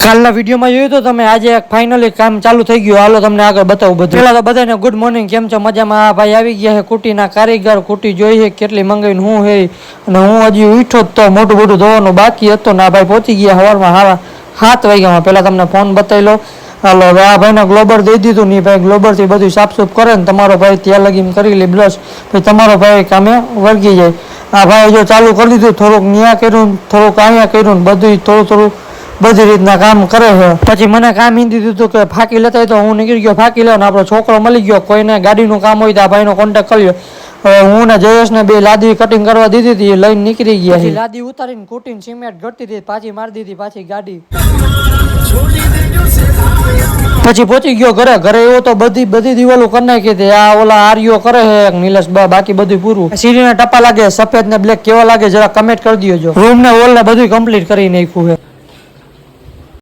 કાલના વિડીયોમાં જોયું તો તમે આજે ફાઇનલી કામ ચાલુ થઈ ગયું. હાલો તમને આગળ બતાવું બધું. પહેલા તો બધાને ગુડ મોર્નિંગ, કેમ છો? મજામાં? આ ભાઈ આવી ગયા છે કુટીના કારીગર. કુટી જોઈ છે કેટલી મંગાવીને હું હે, અને હું હજી ઉઠ્યો તો મોટું મોટું ધોવાનું બાકી હતું ને આ ભાઈ પહોંચી ગયા સવારમાં 7 વાગ્યામાં. પહેલા તમને ફોન બતાવી લો. હાલો હવે આ ભાઈને ગ્લોબર દઈ દીધું ને ભાઈ ગ્લોબરથી બધું સાફસૂફ કરે ને તમારો ભાઈ ત્યાં લગીને કરી લે બ્રશ, પછી તમારો ભાઈ કામે વળગી જાય. આ ભાઈ જો ચાલુ કરી દીધું, થોડુંક ન્યા કર્યું, થોડુંક અહીંયા કર્યું ને બધું થોડું બધી રીતના કામ કરે છે. પછી મને કામ હિંદી દીધું કે ફાંકી લેતા તો હું નીકળી ગયો ફાંકી લેવાનો. આપણો છોકરો મળી ગયો, કોઈને ગાડીનું કામ હોય તો આ ભાઈનો કોન્ટેક્ટ કર્યો. હવે હું ને જયેશને બે લાદી કટિંગ કરવા દીધી હતી, લઈને નીકળી ગયા. લાદી ઉતારીને કુટીને સિમેન્ટ ઘટતી હતી, પાછી મારી દીધી પાછી ગાડી. પછી પહોંચી ગયો ઘરે. ઘરે એવો તો બધી દિવાલો કરી નાખી હતી. આ ઓલા આર્યો કરે છે નિલેશ, બાકી બધું પૂરું. સીડીના ટપ્પા લાગે સફેદ ને બ્લેક કેવા લાગે જરા કમેન્ટ કરી દો. રૂમ ને વોલ ને બધું કમ્પ્લીટ કરી નાખ્યું છે.